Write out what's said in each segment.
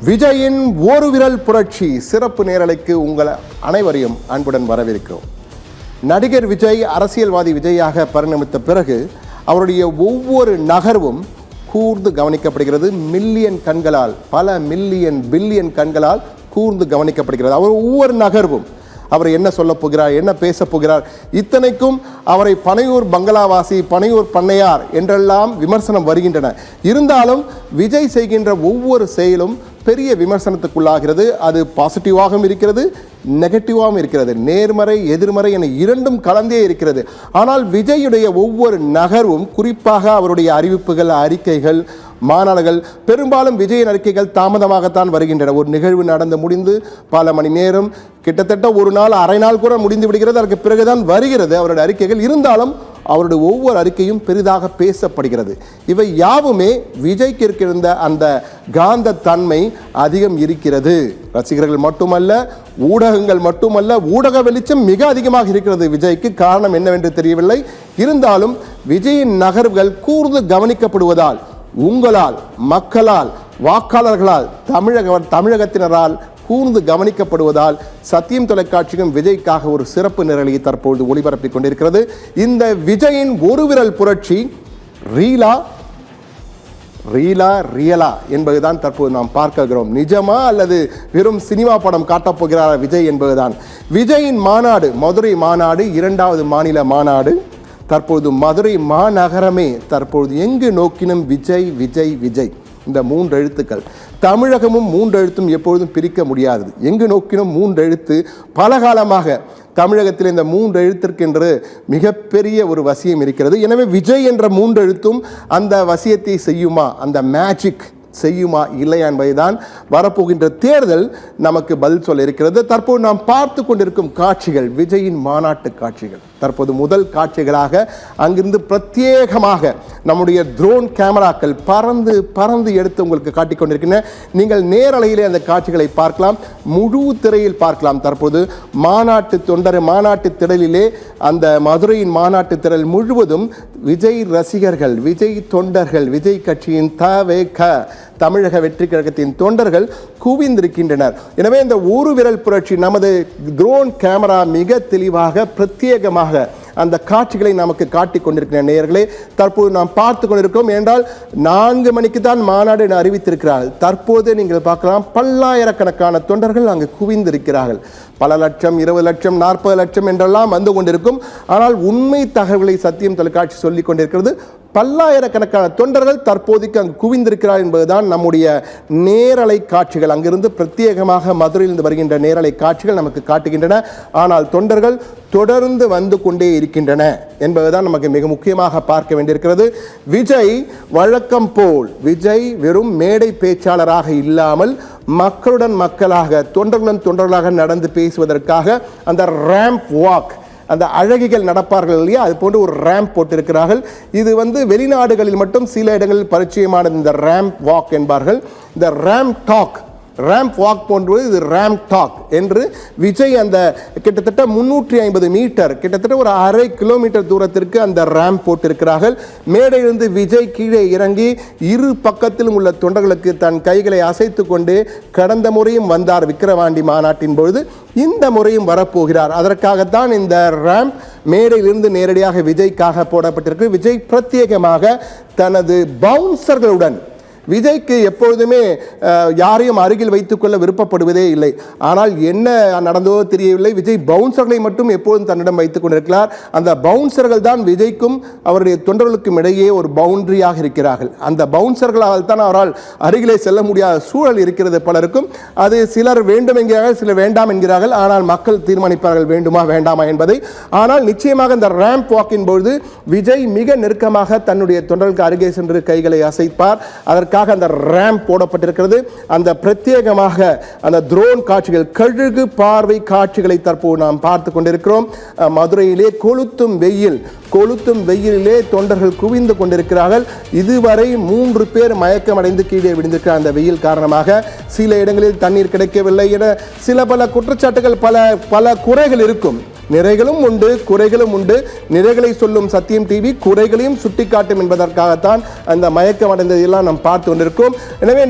விஜயின் ஒரு விரல் புரட்சி சிறப்பு நேரலைக்கு உங்கள் அனைவரையும் அன்புடன் வரவேற்கிறோம். நடிகர் விஜய் அரசியல்வாதி விஜயாக பரிணமித்த பிறகு அவருடைய ஒவ்வொரு நகர்வும் கூர்ந்து கவனிக்கப்படுகிறது. மில்லியன் கண்களால், பல மில்லியன் பில்லியன் கண்களால் கூர்ந்து கவனிக்கப்படுகிறது. அவர் ஒவ்வொரு நகர்வும் அவர் என்ன சொல்ல போகிறார், என்ன பேச போகிறார், இத்தனைக்கும் அவரை பனையூர் பங்களாவாசி, பனையூர் பண்ணையார் என்றெல்லாம் விமர்சனம் வருகின்றன. இருந்தாலும் விஜய் செய்கின்ற ஒவ்வொரு செயலும் பெரிய விமர்சனத்துக்குள்ளாகிறது. அது பாசிட்டிவாகவும் இருக்கிறது, நெகட்டிவாகவும் இருக்கிறது. நேர்மறை எதிர்மறை என இரண்டும் கலந்தே இருக்கிறது. ஆனால் விஜயுடைய ஒவ்வொரு நகர்வும், குறிப்பாக அவருடைய அறிவிப்புகள், அறிக்கைகள், மாநாடுகள், பெரும்பாலும் விஜயின் அறிக்கைகள் தாமதமாகத்தான் வருகின்றன. ஒரு நிகழ்வு நடந்து முடிந்து பல மணி நேரம், கிட்டத்தட்ட ஒரு நாள், அரை நாள் கூட முடிந்து விடுகிறது. அதற்கு பிறகுதான் வருகிறது அவருடைய அறிக்கைகள். இருந்தாலும் அவருடைய ஒவ்வொரு அறிக்கையும் பெரிதாக பேசப்படுகிறது. இவை யாவுமே விஜய்க்கு இருக்கின்ற அந்த காந்த தன்மை அதிகம் இருக்கிறது. ரசிகர்கள் மட்டுமல்ல, ஊடகங்கள் மட்டுமல்ல, ஊடக வெளிச்சம் மிக அதிகமாக இருக்கிறது விஜய்க்கு. காரணம் என்னவென்று தெரியவில்லை. இருந்தாலும் விஜயின் நகர்வுகள் கூர்ந்து கவனிக்கப்படுவதால், உங்களால், மக்களால், வாக்காளர்களால், தமிழகத்தினரால் கூர்ந்து கவனிக்கப்படுவதால் சத்தியம் தொலைக்காட்சியும் விஜய்க்காக ஒரு சிறப்பு நிரலையை தற்போது ஒளிபரப்பிக் கொண்டிருக்கிறது. இந்த விஜயின் ஒரு விரல் புரட்சி ரீலா ரியலா என்பதுதான் தற்போது நாம் பார்க்கிறோம். நிஜமா அல்லது வெறும் சினிமா படம் காட்டப் போகிறார் விஜய் என்பதுதான். விஜயின் மாநாடு, மதுரை மாநாடு, இரண்டாவது மாநில மாநாடு. தற்போது மதுரை மாநகரமே தற்போது எங்கு நோக்கினும் விஜய் விஜய் விஜய். இந்த மூன்று எழுத்துக்கள், தமிழகமும் மூன்று எழுத்தும் எப்பொழுதும் பிரிக்க முடியாது. எங்கு நோக்கினும் மூன்று எழுத்து. பல காலமாக தமிழகத்தில் இந்த மூன்று எழுத்திற்கென்று மிகப்பெரிய ஒரு வசியம் இருக்கிறது. எனவே விஜய் என்ற மூன்று எழுத்தும் அந்த வசியத்தை செய்யுமா, அந்த மேஜிக் செய்யுமா இல்லையா என்பதைதான் வரப்போகின்ற தேர்தல் நமக்கு பதில் சொல்ல இருக்கிறது. தற்போது நாம் பார்த்து கொண்டிருக்கும் காட்சிகள் விஜயின் மாநாட்டு காட்சிகள். தற்போது முதல் காட்சிகளாக அங்கிருந்து பிரத்யேகமாக நம்முடைய ட்ரோன் கேமராக்கள் பறந்து எடுத்து உங்களுக்கு காட்டிக் கொண்டிருக்கின்றன. நீங்கள் நேரலையிலே அந்த காட்சிகளை பார்க்கலாம், முழு திரையில் பார்க்கலாம். தற்போது மாநாட்டு தொண்டர், மாநாட்டு திடலிலே, அந்த மதுரையின் மாநாட்டு திடல் முழுவதும் விஜய் ரசிகர்கள், விஜய் தொண்டர்கள், விஜய் கட்சியின் தமிழக வெற்றி கழகத்தின் தொண்டர்கள் குவிந்திருக்கின்றனர். எனவே இந்த ஒரு விரல் புரட்சி நமது ட்ரோன் கேமரா மிக தெளிவாக பிரத்யேகமாக அந்த காட்சிகளை நமக்கு காட்டிக் கொண்டிருக்கிற நேயர்களே, தற்போது நாம் பார்த்து கொண்டிருக்கிறோம். என்றால் 4 மணிக்கு தான் மாநாடு அறிவித்திருக்கிறார்கள். தற்போது நீங்கள் பார்க்கலாம், பல்லாயிரக்கணக்கான தொண்டர்கள் அங்கு குவிந்திருக்கிறார்கள். பல லட்சம், 20 லட்சம், 40 லட்சம் என்றெல்லாம் வந்து கொண்டிருக்கும். ஆனால் உண்மை தகவல்களை சத்தியம் தொலைக்காட்சி சொல்லிக் கொண்டிருக்கிறது. பல்லாயிரக்கணக்கான தொண்டர்கள் தற்போதைக்கு அங்கு குவிந்திருக்கிறார் என்பதுதான் நம்முடைய நேரலை காட்சிகள். அங்கிருந்து பிரத்யேகமாக மதுரையிலிருந்து வருகின்ற நேரலை காட்சிகள் நமக்கு காட்டுகின்றன. ஆனால் தொண்டர்கள் தொடர்ந்து வந்து கொண்டே இருக்கின்றன என்பதுதான் நமக்கு மிக முக்கியமாக பார்க்க வேண்டியிருக்கிறது. விஜய் வழக்கம் போல், விஜய் வெறும் மேடை பேச்சாளராக இல்லாமல் மக்களுடன் மக்களாக, தொண்டர்களுடன் தொண்டர்களாக நடந்து பேசுவதற்காக அந்த ரேம்ப் வாக், அந்த அழகிகள் நடப்பார்கள் இல்லையா, அது போன்று ஒரு ரேம்ப் போட்டிருக்கிறார்கள். இது வெளிநாடுகளில் மட்டும் சில இடங்களில் பரிச்சயமான இந்த ரேம்ப் வாக் என்பார்கள். இந்த ரேம்ப் வாக் போன்று இது ரேம்ப் டாக் என்று விஜய் அந்த கிட்டத்தட்ட 350 மீட்டர், கிட்டத்தட்ட ஒரு அரை கிலோமீட்டர் தூரத்திற்கு அந்த ரேம்ப் போட்டிருக்கிறார்கள். மேடையிலிருந்து விஜய் கீழே இறங்கி இரு பக்கத்திலும் உள்ள தொண்டர்களுக்கு தன் கைகளை அசைத்து கொண்டு கடந்த முறையும் வந்தார் விக்கிரவாண்டி மாநாட்டின் பொழுது, இந்த முறையும் வரப்போகிறார். அதற்காகத்தான் இந்த ரேம்ப் மேடையிலிருந்து நேரடியாக விஜய்க்காக போடப்பட்டிருக்கு. விஜய் பிரத்யேகமாக தனது பவுன்சர்களுடன், விஜய்க்கு எப்பொழுதுமே யாரையும் அருகில் வைத்துக்கொள்ள விருப்பப்படுவதே இல்லை. ஆனால் என்ன நடந்தோ தெரியவில்லை, விஜய் பவுன்சர்களை மட்டும் எப்போதும் தன்னிடம் வைத்துக் கொண்டிருக்கிறார். அந்த பவுன்சர்கள் தான் விஜய்க்கும் அவருடைய தொண்டர்களுக்கும் இடையே ஒரு பவுண்டரியாக இருக்கிறார்கள். அந்த பவுன்சர்களால் தான் அவரால் அருகிலே செல்ல முடியாத சூழல் இருக்கிறது பலருக்கும். அது சிலர் வேண்டும் என்கிறார்கள், சிலர் வேண்டாம் என்கிறார்கள். ஆனால் மக்கள் தீர்மானிப்பார்கள் வேண்டுமா வேண்டாமா என்பதை. ஆனால் நிச்சயமாக இந்த ரேம்ப் வாக்கின் பொழுது விஜய் மிக நெருக்கமாக தன்னுடைய தொண்டர்களுக்கு அருகே சென்று கைகளை அசைப்பார். அதற்கு அந்த ரேம்ப் போடப்பட்டிருக்கிறது. அந்த பிரத்யேகமாக அந்த ட்ரோன் காட்சிகள், கழுகு பார்வை காட்சிகளை தற்போது நாம் பார்த்து கொண்டிருக்கிறோம். மதுரையிலே கொளுத்தும் வெயிலிலே தொண்டர்கள் குவிந்து கொண்டிருக்கிறார்கள். இதுவரை 3 பேர் மயக்கமடைந்து கீழே விழுந்திருக்கிற அந்த வெயில் காரணமாக சில இடங்களில் தண்ணீர் கிடைக்கவில்லை என பல குற்றச்சாட்டுகள், பல குறைகள் இருக்கும். நிறைகளும் உண்டு, குறைகளும் உண்டு. நிறைகளை சொல்லும் சத்தியம் டிவி குறைகளையும் சுட்டிக்காட்டும் என்பதற்காகத்தான் அந்த மயக்கம் அடைந்ததெல்லாம் நாம் பார்த்து கொண்டிருக்கோம். எனவே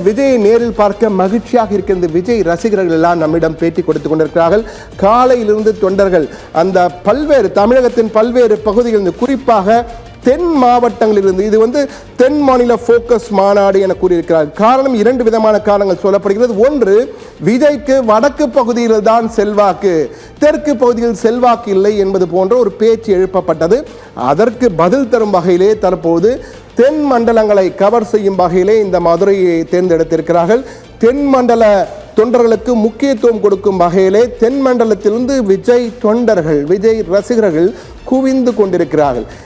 விஜயை நேரில் பார்க்க மகிழ்ச்சியாக இருக்கின்ற விஜய் ரசிகர்கள் எல்லாம் நம்மிடம் பேட்டி கொடுத்துக் கொண்டிருக்கிறார்கள். காலையிலிருந்து தொண்டர்கள் அந்த பல்வேறு தமிழகத்தின் பல்வேறு பகுதிகளில், குறிப்பாக தென் மாவட்டங்களிலிருந்து, இது தென் மாநில போக்கஸ் மாநாடு என கூறியிருக்கிறார். காரணம், 2 விதமான காரணங்கள் சொல்லப்படுகிறது. ஒன்று, விஜய்க்கு வடக்கு பகுதியில் தான் செல்வாக்கு, தெற்கு பகுதியில் செல்வாக்கு இல்லை என்பது போன்ற ஒரு பேச்சு எழுப்பப்பட்டது. அதற்கு பதில் தரும் வகையிலே தற்போது தென் மண்டலங்களை கவர் செய்யும் வகையிலே இந்த மதுரையை தேர்ந்தெடுத்திருக்கிறார்கள். தென் மண்டல தொண்டர்களுக்கு முக்கியத்துவம் கொடுக்கும் வகையிலே தென் மண்டலத்திலிருந்து விஜய் தொண்டர்கள், விஜய் ரசிகர்கள் குவிந்து கொண்டிருக்கிறார்கள்.